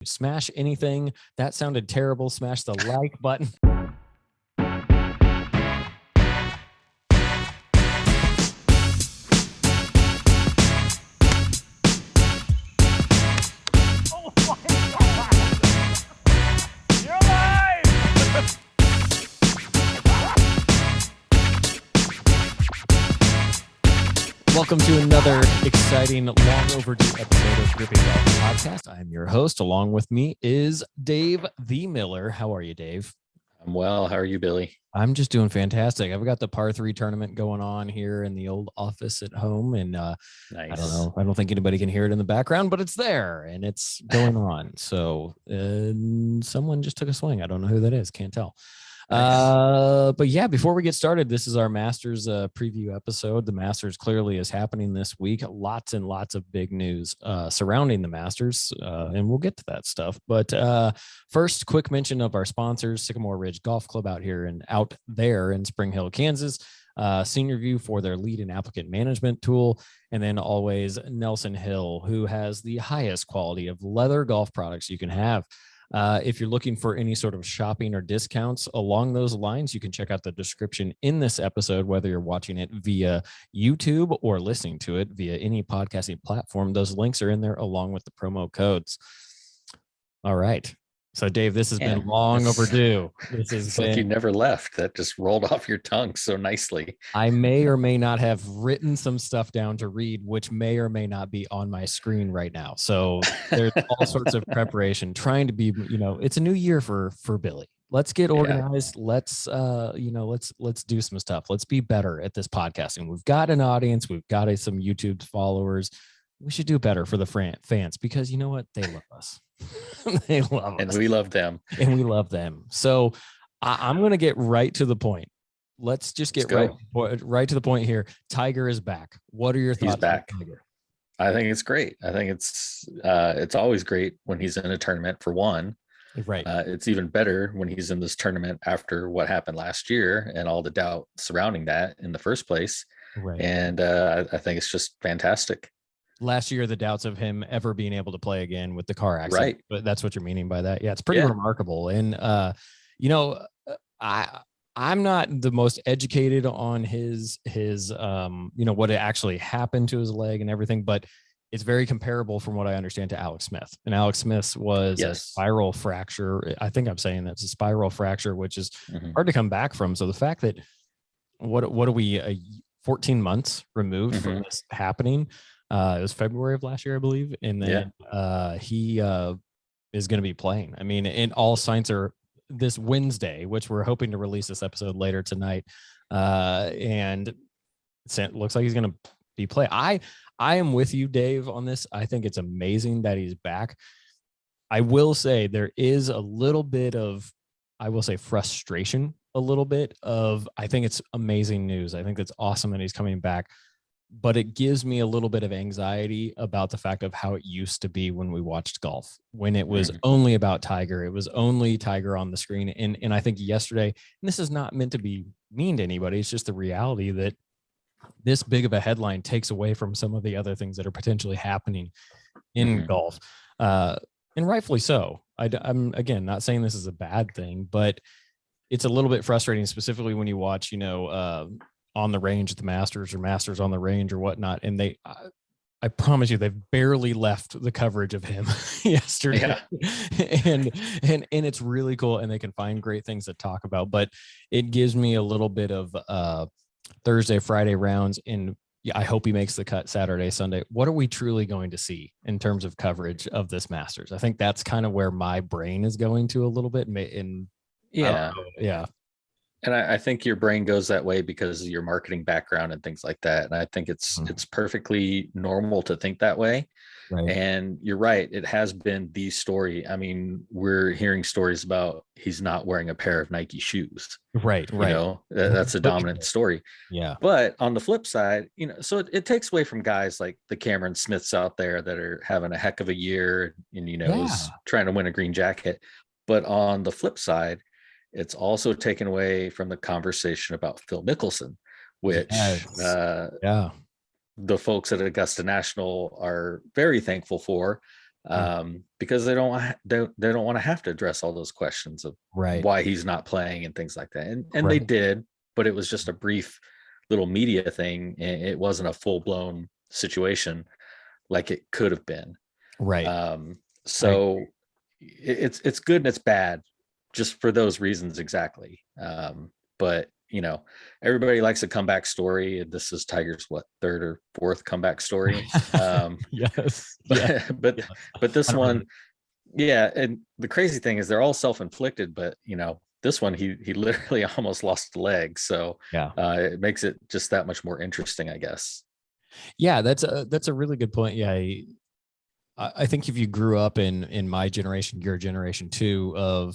Smash anything that sounded terrible. Smash the like button. Oh my God! You're alive! Welcome to another exciting, long overdue episode of Gripping Golf Podcast. I'm your host. Along with me is Dave the Miller. How are you, Dave? I'm well. How are you, Billy? I'm just doing fantastic. I've got the par 3 tournament going on here in the old office at home, and Nice. I don't know. I don't think anybody can hear it in the background, but it's there and it's going on. So someone just took a swing. I don't know who that is. Can't tell. Nice. But yeah, before we get started, this is our Masters preview episode. The Masters clearly is happening this week. Lots and lots of big news surrounding the Masters, and we'll get to that stuff. But first, quick mention of our sponsors: Sycamore Ridge Golf Club out there in Spring Hill, Kansas. Senior View for their lead and applicant management tool, and then always Nelson Hill, who has the highest quality of leather golf products you can have. If you're looking for any sort of shopping or discounts along those lines, you can check out the description in this episode, whether you're watching it via YouTube or listening to it via any podcasting platform. Those links are in there along with the promo codes. All right. So, Dave, this has been long overdue. It's like you never left. That just rolled off your tongue so nicely. I may or may not have written some stuff down to read, which may or may not be on my screen right now. So there's all sorts of preparation, trying to be, it's a new year for Billy. Let's get organized. Yeah. Let's do some stuff. Let's be better at this podcasting. We've got an audience. We've got some YouTube followers. We should do better for the fans, because you know what? They love us. They love us. And we love them. And we love them. So I'm going to get right to the point. Let's just get right to the point here. Tiger is back. What are your thoughts? He's back. On Tiger? I think it's great. I think it's always great when he's in a tournament, for one. Right. It's even better when he's in this tournament after what happened last year and all the doubt surrounding that in the first place. Right. And I think it's just fantastic. Last year, the doubts of him ever being able to play again with the car accident. Right. But that's what you're meaning by that. Yeah, it's pretty remarkable. And, I'm not the most educated on his what actually happened to his leg and everything, but it's very comparable from what I understand to Alex Smith. And Alex Smith was a spiral fracture. I think I'm saying that's a spiral fracture, which is hard to come back from. So the fact that what are we 14 months removed from this happening? It was February of last year, I believe. And then he is going to be playing. I mean, and all signs are this Wednesday, which we're hoping to release this episode later tonight. And it looks like he's going to be playing. I am with you, Dave, on this. I think it's amazing that he's back. I will say there is a little bit of, frustration, a little bit of, I think it's amazing news. I think it's awesome that he's coming back. But it gives me a little bit of anxiety about the fact of how it used to be when we watched golf, when it was only about Tiger. It was only Tiger on the screen. And I think yesterday, and this is not meant to be mean to anybody, it's just the reality that this big of a headline takes away from some of the other things that are potentially happening in golf. And rightfully so. I'm, again, not saying this is a bad thing, but it's a little bit frustrating, specifically when you watch, on the range at the Masters or Masters on the range or whatnot. And I promise you, they've barely left the coverage of him yesterday. And it's really cool. And they can find great things to talk about, but it gives me a little bit of Thursday, Friday rounds. And I hope he makes the cut Saturday, Sunday. What are we truly going to see in terms of coverage of this Masters? I think that's kind of where my brain is going to a little bit. And I think your brain goes that way because of your marketing background and things like that. And I think it's perfectly normal to think that way. Right. And you're right. It has been the story. I mean, we're hearing stories about he's not wearing a pair of Nike shoes. Right. That's a dominant story. Yeah. But on the flip side, so it takes away from guys like the Cameron Smiths out there that are having a heck of a year and, is trying to win a green jacket. But on the flip side, it's also taken away from the conversation about Phil Mickelson, which the folks at Augusta National are very thankful for. because they don't want to have to address all those questions of Right. why he's not playing and things like that. And they Right. did, but it was just a brief little media thing. It wasn't a full blown situation like it could have been. Right. So it's good and it's bad just for those reasons exactly. But everybody likes a comeback story. This is Tiger's third or fourth comeback story. Yes. But this one, yeah. And the crazy thing is they're all self-inflicted, but this one he literally almost lost a leg. So yeah, it makes it just that much more interesting, I guess. Yeah, that's a really good point. Yeah. I think if you grew up in my generation, your generation too, of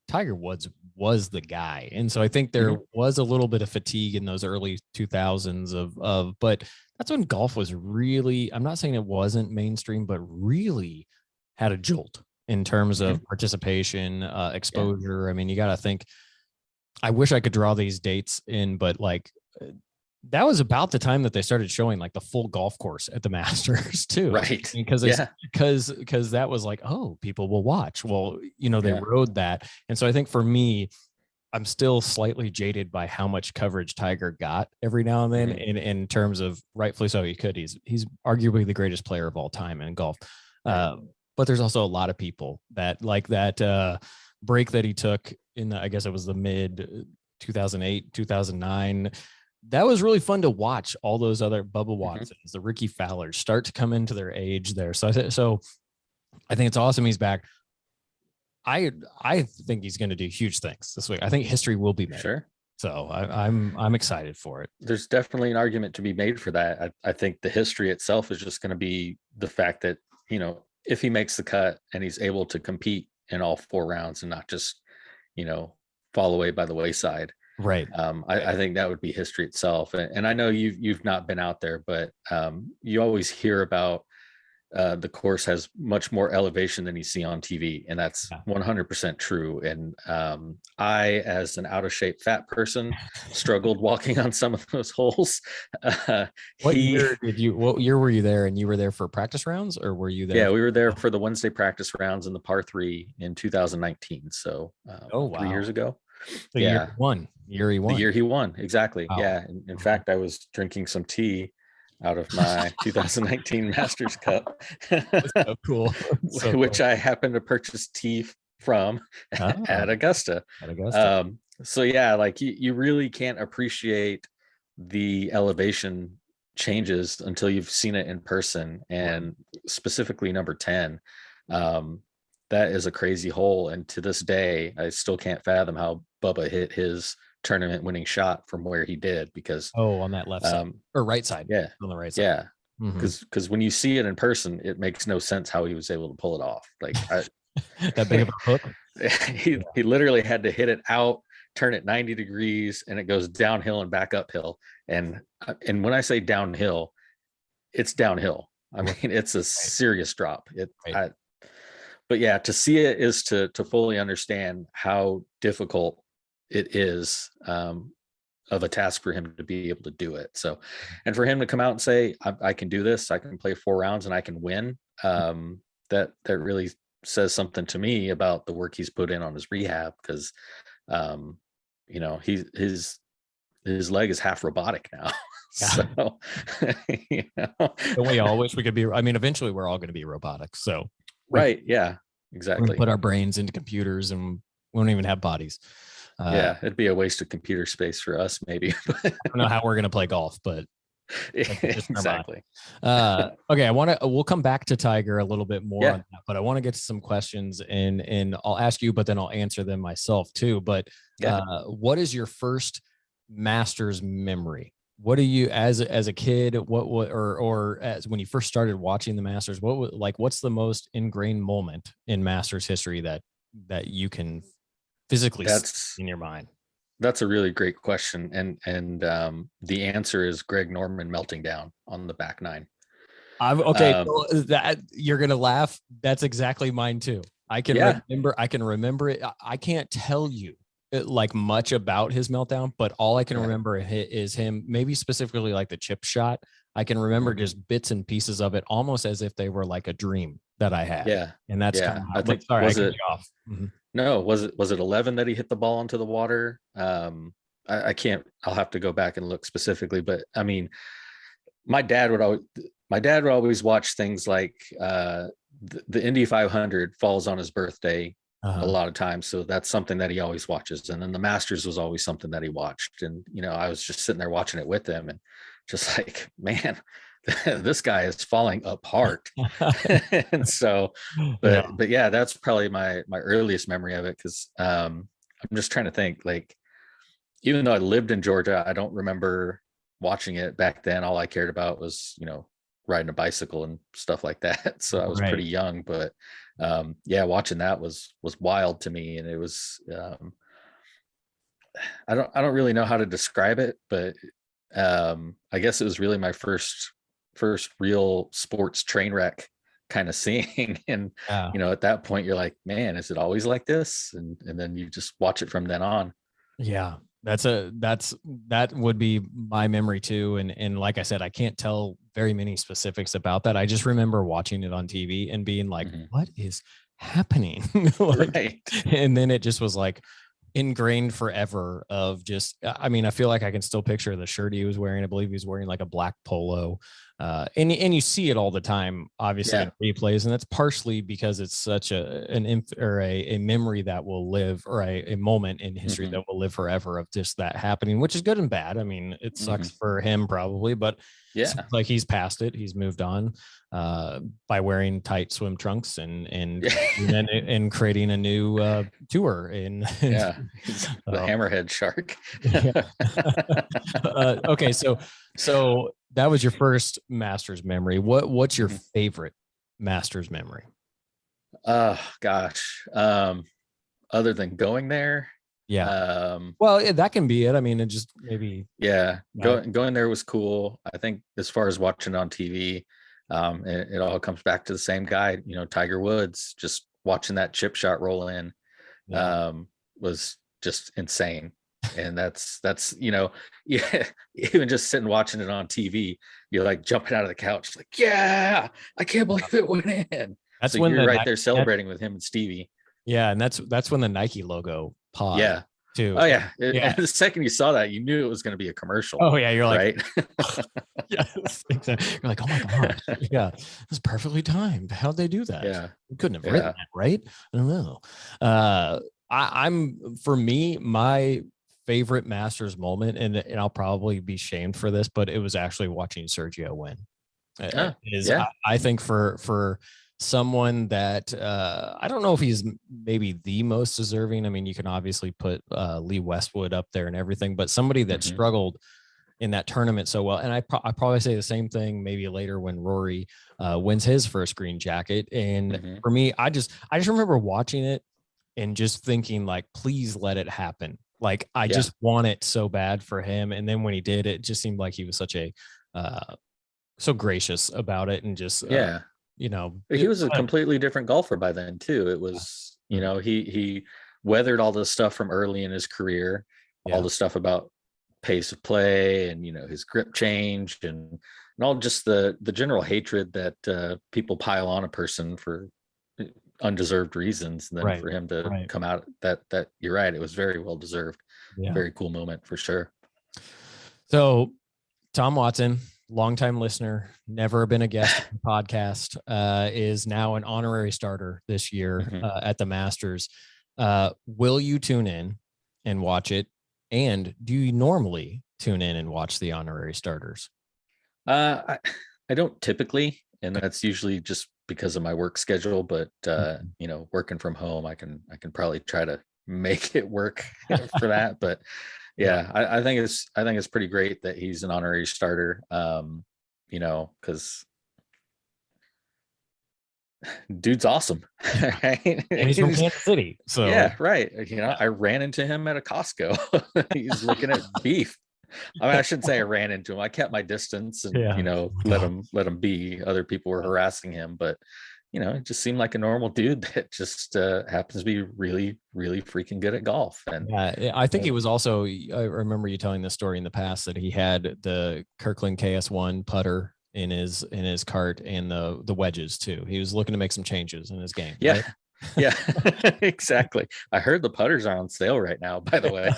Tiger Woods was the guy. And so I think there was a little bit of fatigue in those early 2000s but that's when golf was really, I'm not saying it wasn't mainstream, but really had a jolt in terms of participation, exposure. I mean, you got to think, I wish I could draw these dates in, but that was about the time that they started showing like the full golf course at the Masters too. Right. Because because that was like, oh, people will watch. Well, they rode that. And so I think for me, I'm still slightly jaded by how much coverage Tiger got every now and then in terms of, rightfully so, he's arguably the greatest player of all time in golf. But there's also a lot of people that like that break that he took in I guess it was the mid 2008, 2009. That was really fun to watch all those other Bubba Watsons, the Ricky Fowlers start to come into their age there. So I think it's awesome he's back. I think he's going to do huge things this week. I think history will be made. Sure. So I'm excited for it. There's definitely an argument to be made for that. I think the history itself is just going to be the fact that, if he makes the cut and he's able to compete in all 4 rounds and not just, fall away by the wayside. Right. I think that would be history itself. And I know you've not been out there, but you always hear about the course has much more elevation than you see on TV. And that's 100% true. And I, as an out of shape fat person, struggled walking on some of those holes. What year were you there? And you were there for practice rounds, or were you there? Yeah, we were there for the Wednesday practice rounds in the par 3 in 2019. So 3 years ago. The year he won. The year he won. Exactly. Wow. Yeah. In fact, I was drinking some tea out of my 2019 Masters Cup. So cool. Which I happened to purchase tea from at Augusta. So yeah, like you really can't appreciate the elevation changes until you've seen it in person, and specifically number 10. That is a crazy hole. And to this day, I still can't fathom how Bubba hit his tournament winning shot from where he did, because on that left side or right side. Yeah. On the right side. Yeah. Because when you see it in person, it makes no sense how he was able to pull it off. Like that big of a hook. He literally had to hit it out, turn it 90 degrees, and it goes downhill and back uphill. And when I say downhill, it's downhill. I mean, it's a serious drop. But yeah, to see it is to fully understand how difficult it is of a task for him to be able to do it. So, and for him to come out and say, I can do this, I can play 4 rounds and I can win. That really says something to me about the work he's put in on his rehab, because, his leg is half robotic now. So, And we all wish we could be, I mean, eventually we're all going to be robotic. So, right. Yeah, exactly. Put our brains into computers and we don't even have bodies. It'd be a waste of computer space for us, maybe. I don't know how we're going to play golf, but exactly. Okay, we'll come back to Tiger a little bit more on that, but I want to get to some questions and I'll ask you, but then I'll answer them myself too. But what is your first Masters memory? What do you, as a kid, or as when you first started watching the Masters, what's the most ingrained moment in Masters history that you can physically see in your mind? That's a really great question. And the answer is Greg Norman melting down on the back 9. So that you're going to laugh. That's exactly mine too. I can remember it. I can't tell you like much about his meltdown, but all I can remember is him, maybe specifically like the chip shot. I can remember just bits and pieces of it, almost as if they were like a dream that I had. Yeah. And that's kind Yeah. of I think, sorry, was I cut it, you off. Mhm. no, was it 11 that he hit the ball into the water? I can't, I'll have to go back and look specifically, but I mean, my dad would always, watch things like, the Indy 500 falls on his birthday a lot of times. So that's something that he always watches. And then the Masters was always something that he watched. And, I was just sitting there watching it with him and just like, man, this guy is falling apart. And so, but yeah, that's probably my earliest memory of it. Cause, I'm just trying to think, like, even though I lived in Georgia, I don't remember watching it back then. All I cared about was, riding a bicycle and stuff like that. So I was pretty young, but yeah, watching that was wild to me. And it was, I don't really know how to describe it, but I guess it was really my first real sports train wreck kind of seeing. And, at that point you're like, man, is it always like this? And then you just watch it from then on. Yeah, that would be my memory too. And like I said, I can't tell very many specifics about that. I just remember watching it on TV and being like, what is happening? Like, right. And then it just was like ingrained forever of just, I mean, I feel like I can still picture the shirt he was wearing. I believe he was wearing like a black polo. And you see it all the time, obviously, in replays, and that's partially because it's such a memory that will live, or a moment in history that will live forever of just that happening, which is good and bad. I mean, it sucks for him probably, but yeah, like he's past it. He's moved on by wearing tight swim trunks and creating a new tour in the hammerhead shark. Okay, so that was your first Masters memory. What's your favorite Masters memory? Gosh. Other than going there. Well, that can be it. I mean, it just maybe. Yeah. Going there was cool. I think as far as watching on TV, it all comes back to the same guy, Tiger Woods, just watching that chip shot roll in, was just insane. And that's yeah, even just sitting watching it on TV, you're like jumping out of the couch like, yeah, I can't believe it went in. That's so when you're right there celebrating with him and Stevie. Yeah, and that's when the Nike logo paused. Yeah. Too. Oh yeah. And the second you saw that, you knew it was going to be a commercial. Oh yeah, you're like, right? Yes, exactly. You're like, oh my god, yeah, it's perfectly timed. How'd they do that? Yeah, you couldn't have written that, right? I don't know. I'm for me, my favorite Masters moment, and I'll probably be shamed for this, but it was actually watching Sergio win. I think for someone that I don't know if he's maybe the most deserving. I mean, you can obviously put Lee Westwood up there and everything, but somebody that struggled in that tournament so well. And I probably say the same thing maybe later when Rory wins his first green jacket. And for me, I just remember watching it and just thinking like, please let it happen. Like, I just want it so bad for him. And then when he did, it just seemed like he was such a so gracious about it, and just he was a completely different golfer by then too. It was he weathered all the stuff from early in his career, all the stuff about pace of play and his grip change and all just the general hatred that people pile on a person for undeserved reasons, and then for him to come out that you're right, it was very well deserved. Very cool moment for sure. So Tom Watson, longtime listener, never been a guest on the podcast, is now an honorary starter this year at the Masters. Will you tune in and watch it? And do you normally tune in and watch the honorary starters? I don't typically, and that's usually just because of my work schedule, but working from home, I can probably try to make it work for that. But I think it's pretty great that he's an honorary starter. Because dude's awesome. Right? And he's from Kansas City. So yeah, right. I ran into him at a Costco. He's looking at beef. I mean, I shouldn't say I ran into him. I kept my distance and let him be. Other people were harassing him, but it just seemed like a normal dude that just happens to be really, really freaking good at golf. And yeah, I think he was also, I remember you telling this story in the past that he had the Kirkland KS1 putter in his cart and the wedges too. He was looking to make some changes in his game. Yeah. Right? Yeah, exactly. I heard the putters are on sale right now, by the way.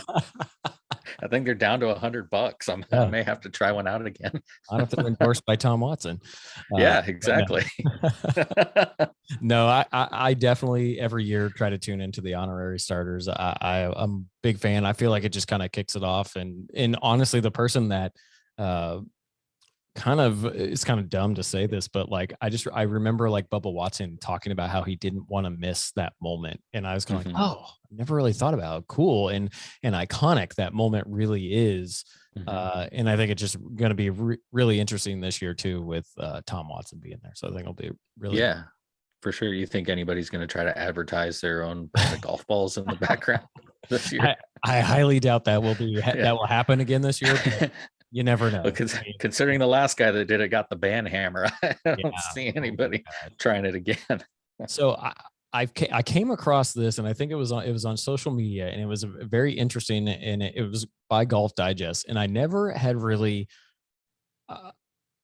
I think they're down to $100. I may have to try one out again. I don't know if they're endorsed by Tom Watson. Yeah, exactly. No, I definitely every year try to tune into the honorary starters. I'm a big fan. I feel like it just kind of kicks it off. And honestly, the person that it's kind of dumb to say this, but like I remember like Bubba Watson talking about how he didn't want to miss that moment. And I was kind of like, oh, I never really thought about how cool and iconic that moment really is. And I think it's just going to be really interesting this year too, with Tom Watson being there. So I think it'll be really cool. For sure. You think anybody's going to try to advertise their own brand of golf balls in the background this year? I highly doubt that will happen again this year. You never know. Considering the last guy that did it got the band hammer, I don't see anybody trying it again. So I came across this, and I think it was on social media, and it was very interesting, and it was by Golf Digest, and I never had really.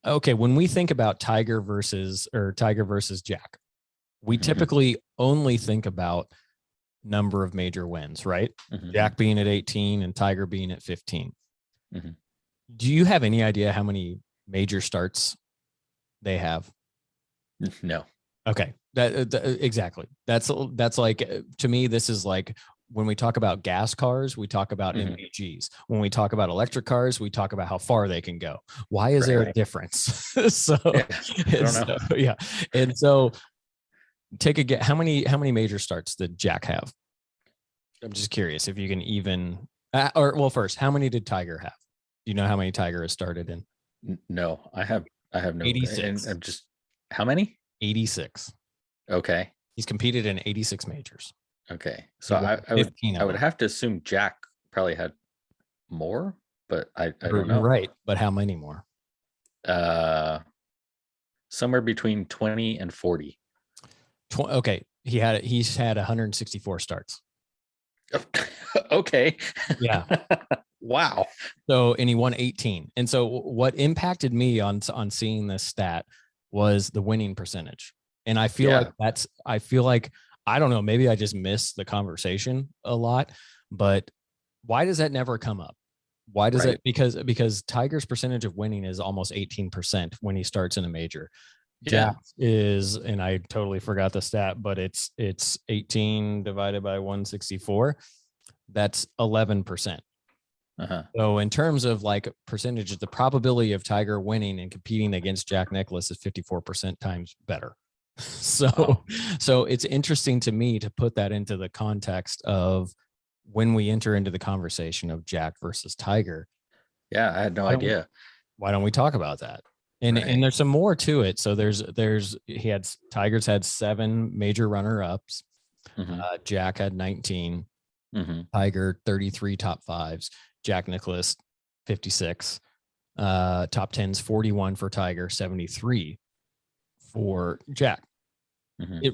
Okay, when we think about Tiger versus Jack, we typically only think about number of major wins, right? Jack being at 18 and Tiger being at 15. Do you have any idea how many major starts they have? No. Okay. That exactly. That's like, to me, this is like when we talk about gas cars, we talk about MPGs. When we talk about electric cars, we talk about how far they can go. Why is there a difference? So, I don't know. Yeah. And so take a guess. How many major starts did Jack have? I'm just curious if you can even, first, how many did Tiger have? Do you know how many Tiger has started in? No, I have no. 86. I'm just, how many? 86. Okay. He's competed in 86 majors. Okay. So I would have to assume Jack probably had more, but I don't know. Right. But how many more? Somewhere between 20 and 40. Okay. He's had 164 starts. Okay. Yeah. Wow. So, and he won 18. And so what impacted me on seeing this stat was the winning percentage. And I feel like I don't know, maybe I just missed the conversation a lot, but why does that never come up? Why does it? Because Tiger's percentage of winning is almost 18% when he starts in a major. Jack is, and I totally forgot the stat, but it's 18 divided by 164. That's 11%. So in terms of like percentages, the probability of Tiger winning and competing against Jack Nicklaus is 54% times better. So it's interesting to me to put that into the context of when we enter into the conversation of Jack versus Tiger. Yeah, I had no idea. Why don't we talk about that? And there's some more to it. So Tiger's had 7 major runner-ups. Jack had 19. Tiger 33 top 5s. Jack Nicklaus 56. Top 10s 41 for Tiger, 73 for Jack.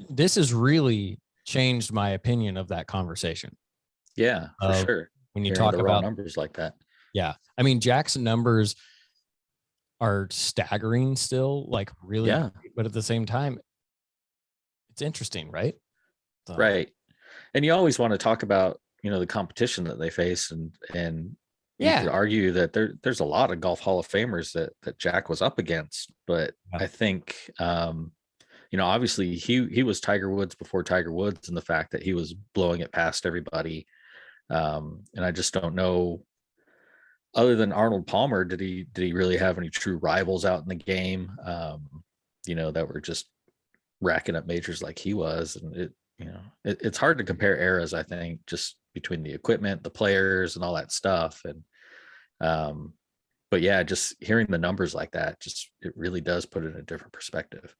This has really changed my opinion of that conversation. Yeah, for sure. When you talk about numbers like that. Yeah. I mean, Jack's numbers are staggering still, like really, but at the same time, it's interesting, right? So. Right. And you always want to talk about, the competition that they face, and you could argue that there's a lot of golf Hall of Famers that Jack was up against, but I think, obviously he was Tiger Woods before Tiger Woods, and the fact that he was blowing it past everybody. And I just don't know, other than Arnold Palmer, did he really have any true rivals out in the game, that were just racking up majors like he was? And it's hard to compare eras, I think, just between the equipment, the players, and all that stuff. And but yeah, just hearing the numbers like that, it really does put it in a different perspective.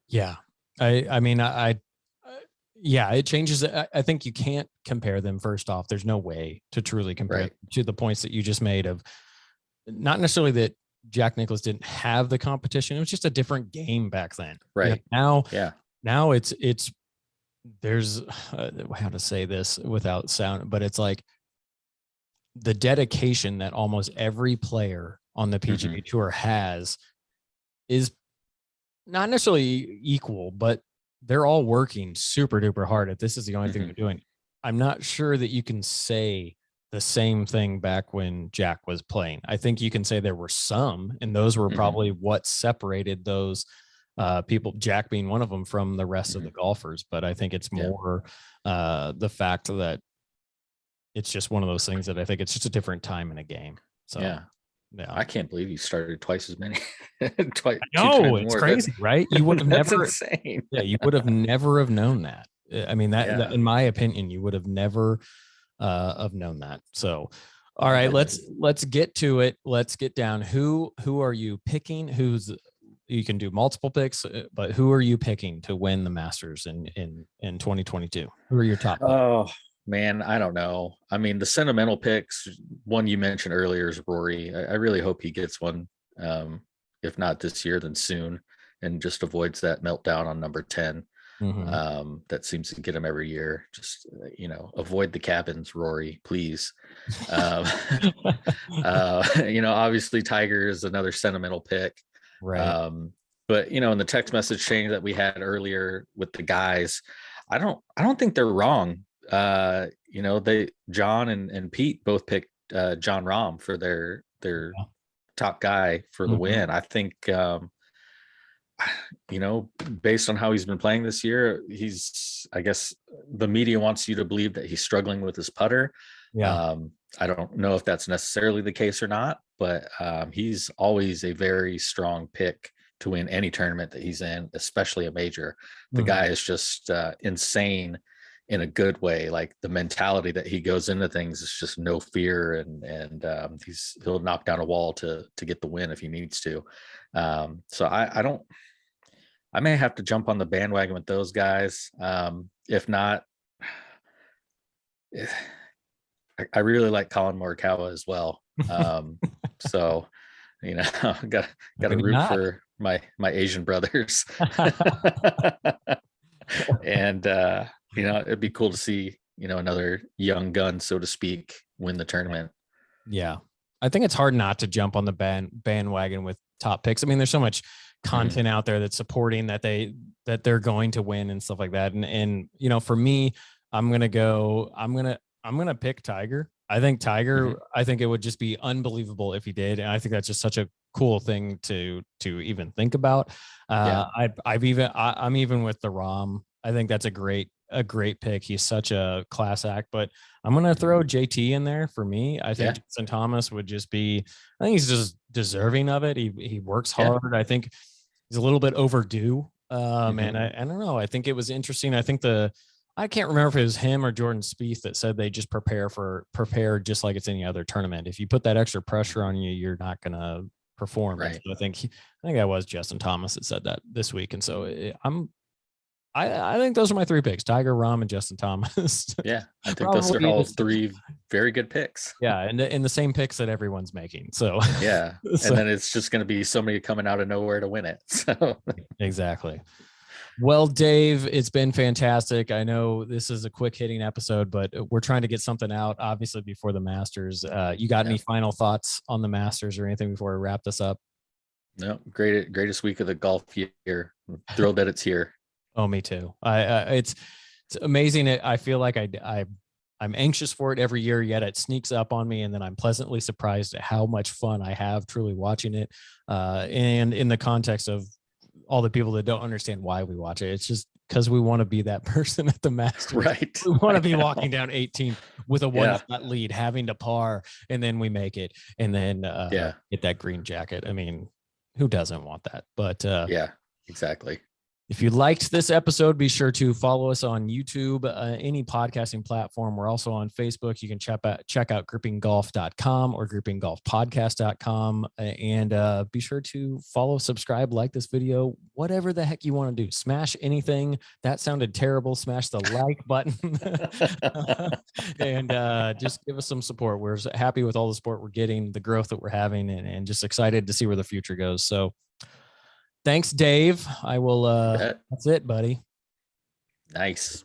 Yeah. It changes. I think you can't compare them. First off, there's no way to truly compare to the points that you just made of not necessarily that Jack Nicklaus didn't have the competition. It was just a different game back then. Right. Now now it's there's how to say this without sound, but it's like the dedication that almost every player on the PGA Tour has is not necessarily equal, but they're all working super duper hard. If this is the only thing they're doing, I'm not sure that you can say the same thing back when Jack was playing. I think you can say there were some, and those were probably what separated those people, Jack being one of them, from the rest of the golfers. But I think it's more the fact that it's just one of those things that I think it's just a different time in a game. So yeah. I can't believe you started twice as many. No, it's crazy, right? You would have never insane. Yeah, you would have never have known that. I mean, that in my opinion, you would have never have known that. So all right, let's get to it. Let's get down. Who are you picking? You can do multiple picks, but who are you picking to win the Masters in 2022? Who are your top picks? Oh man, I don't know. I mean, the sentimental picks, one you mentioned earlier is Rory. I really hope he gets one. If not this year, then soon, and just avoids that meltdown on number 10. That seems to get him every year. Just, avoid the cabins, Rory, please. Obviously Tiger is another sentimental pick. Right. But in the text message chain that we had earlier with the guys, I don't think they're wrong. John and Pete both picked John Rahm for their top guy for the win. I think based on how he's been playing this year, I guess the media wants you to believe that he's struggling with his putter. I don't know if that's necessarily the case or not, but he's always a very strong pick to win any tournament that he's in, especially a major. The guy is just insane in a good way. Like, the mentality that he goes into things is just no fear, and he'll knock down a wall to get the win if he needs to. So I may have to jump on the bandwagon with those guys. If not, I really like Colin Morikawa as well. So, got to root for my Asian brothers. And it'd be cool to see another young gun, so to speak, win the tournament. Yeah, I think it's hard not to jump on the bandwagon with top picks. I mean, there's so much content out there that's supporting that they're going to win and stuff like that. And for me, I'm gonna pick Tiger. I think Tiger. I think it would just be unbelievable if he did, and I think that's just such a cool thing to even think about. I'm even with the Rahm. I think that's a great pick. He's such a class act. But I'm gonna throw JT in there for me. I think Justin Thomas would just be. I think he's just deserving of it. He works hard. I think he's a little bit overdue. And I don't know. I think it was interesting. I think I can't remember if it was him or Jordan Spieth that said they just prepare just like it's any other tournament. If you put that extra pressure on you, you're not going to perform. Right. So I think that was Justin Thomas that said that this week. And so I think those are my three picks: Tiger, Rahm, and Justin Thomas. Yeah, I think those are all three very good picks. Yeah, and the same picks that everyone's making. So yeah, and then it's just going to be somebody coming out of nowhere to win it. So exactly. Well, Dave, it's been fantastic. I know this is a quick hitting episode, but we're trying to get something out, obviously, before the Masters. You got any final thoughts on the Masters or anything before we wrap this up? No, greatest week of the golf year. I'm thrilled that it's here. Oh, me too. It's amazing. I feel like I'm anxious for it every year, yet it sneaks up on me, and then I'm pleasantly surprised at how much fun I have truly watching it. And in the context of all the people that don't understand why we watch it, it's just because we want to be that person at the Masters. Right. We want to be walking down 18 with a one-shot lead, having to par, and then we make it, and then get that green jacket. I mean, who doesn't want that? But yeah, exactly. If you liked this episode, be sure to follow us on YouTube, any podcasting platform. We're also on Facebook. You can check out grippinggolf.com or grippinggolfpodcast.com, and be sure to follow, subscribe, like this video, whatever the heck you want to do. Smash anything. That sounded terrible. Smash the like button and just give us some support. We're happy with all the support we're getting, the growth that we're having, and just excited to see where the future goes. So thanks, Dave. I will. That's it, buddy. Nice.